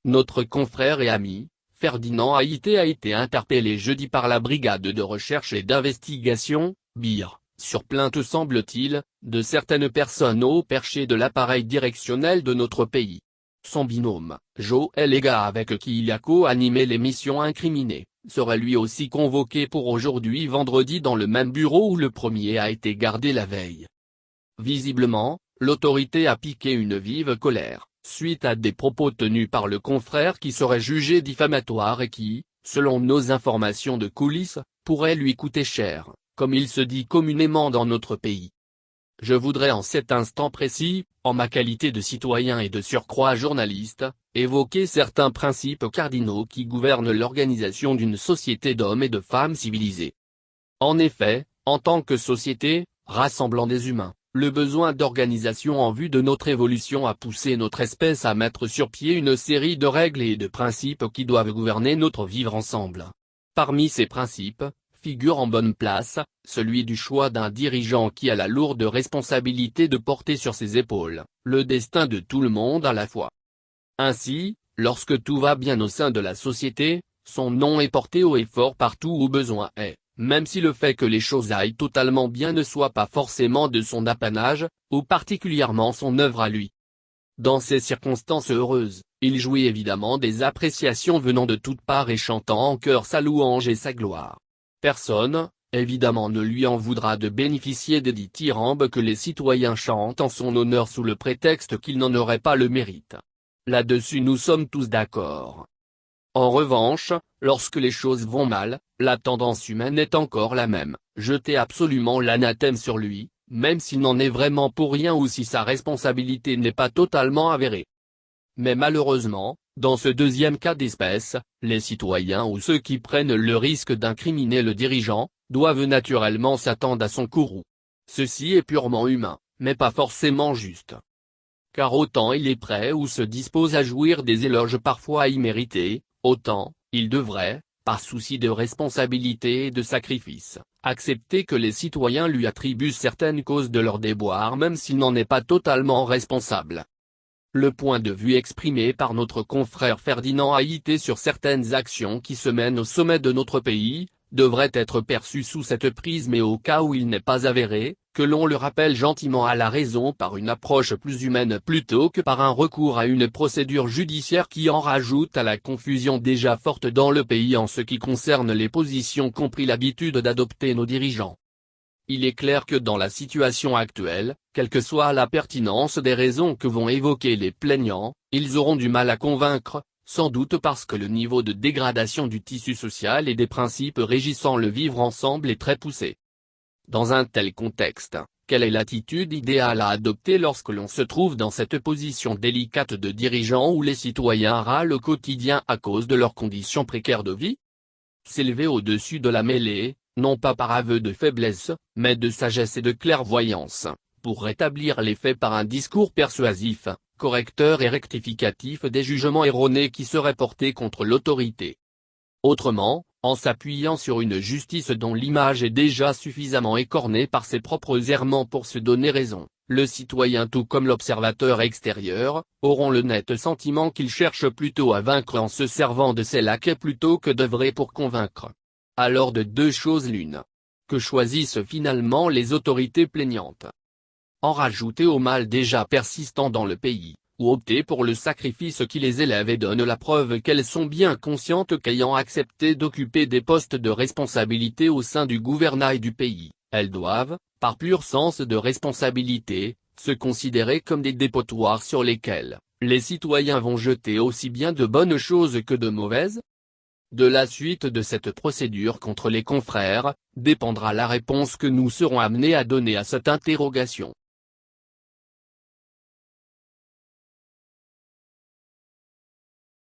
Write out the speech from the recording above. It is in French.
Notre confrère et ami, Ferdinand Haïté a été interpellé jeudi par la Brigade de recherche et d'investigation, BIR, sur plainte semble-t-il, de certaines personnes haut perché de l'appareil directionnel de notre pays. Son binôme, Joël Ega, avec qui il a co-animé l'émission incriminée, serait lui aussi convoqué pour aujourd'hui vendredi dans le même bureau où le premier a été gardé la veille. Visiblement, l'autorité a piqué une vive colère, suite à des propos tenus par le confrère qui seraient jugés diffamatoires et qui, selon nos informations de coulisses, pourraient lui coûter cher, comme il se dit communément dans notre pays. Je voudrais en cet instant précis, en ma qualité de citoyen et de surcroît journaliste, évoquer certains principes cardinaux qui gouvernent l'organisation d'une société d'hommes et de femmes civilisés. En effet, en tant que société, rassemblant des humains, le besoin d'organisation en vue de notre évolution a poussé notre espèce à mettre sur pied une série de règles et de principes qui doivent gouverner notre vivre ensemble. Parmi ces principes, figure en bonne place, celui du choix d'un dirigeant qui a la lourde responsabilité de porter sur ses épaules le destin de tout le monde à la fois. Ainsi, lorsque tout va bien au sein de la société, son nom est porté haut et fort partout où besoin est, même si le fait que les choses aillent totalement bien ne soit pas forcément de son apanage, ou particulièrement son œuvre à lui. Dans ces circonstances heureuses, il jouit évidemment des appréciations venant de toutes parts et chantant en chœur sa louange et sa gloire. Personne, évidemment, ne lui en voudra de bénéficier des dithyrambes que les citoyens chantent en son honneur sous le prétexte qu'il n'en aurait pas le mérite. Là-dessus nous sommes tous d'accord. En revanche, lorsque les choses vont mal, la tendance humaine est encore la même, jeter absolument l'anathème sur lui, même s'il n'en est vraiment pour rien ou si sa responsabilité n'est pas totalement avérée. Mais malheureusement, dans ce deuxième cas d'espèce, les citoyens ou ceux qui prennent le risque d'incriminer le dirigeant, doivent naturellement s'attendre à son courroux. Ceci est purement humain, mais pas forcément juste. Car autant il est prêt ou se dispose à jouir des éloges parfois immérités, autant, il devrait, par souci de responsabilité et de sacrifice, accepter que les citoyens lui attribuent certaines causes de leur déboire même s'il n'en est pas totalement responsable. Le point de vue exprimé par notre confrère Ferdinand Haïté sur certaines actions qui se mènent au sommet de notre pays, devrait être perçu sous cette prisme et au cas où il n'est pas avéré, que l'on le rappelle gentiment à la raison par une approche plus humaine plutôt que par un recours à une procédure judiciaire qui en rajoute à la confusion déjà forte dans le pays en ce qui concerne les positions qu'ont pris l'habitude d'adopter nos dirigeants. Il est clair que dans la situation actuelle, quelle que soit la pertinence des raisons que vont évoquer les plaignants, ils auront du mal à convaincre, sans doute parce que le niveau de dégradation du tissu social et des principes régissant le vivre ensemble est très poussé. Dans un tel contexte, quelle est l'attitude idéale à adopter lorsque l'on se trouve dans cette position délicate de dirigeant où les citoyens râlent au quotidien à cause de leurs conditions précaires de vie? S'élever au-dessus de la mêlée, non pas par aveu de faiblesse, mais de sagesse et de clairvoyance, pour rétablir les faits par un discours persuasif, correcteur et rectificatif des jugements erronés qui seraient portés contre l'autorité. Autrement, en s'appuyant sur une justice dont l'image est déjà suffisamment écornée par ses propres errements pour se donner raison, le citoyen tout comme l'observateur extérieur, auront le net sentiment qu'il cherche plutôt à vaincre en se servant de ses laquais plutôt que d'œuvrer pour convaincre. Alors de deux choses l'une. Que choisissent finalement les autorités plaignantes? En rajouter au mal déjà persistant dans le pays, ou opter pour le sacrifice qui les élève et donne la preuve qu'elles sont bien conscientes qu'ayant accepté d'occuper des postes de responsabilité au sein du gouvernail du pays, elles doivent, par pur sens de responsabilité, se considérer comme des dépotoirs sur lesquels les citoyens vont jeter aussi bien de bonnes choses que de mauvaises? De la suite de cette procédure contre les confrères, dépendra la réponse que nous serons amenés à donner à cette interrogation.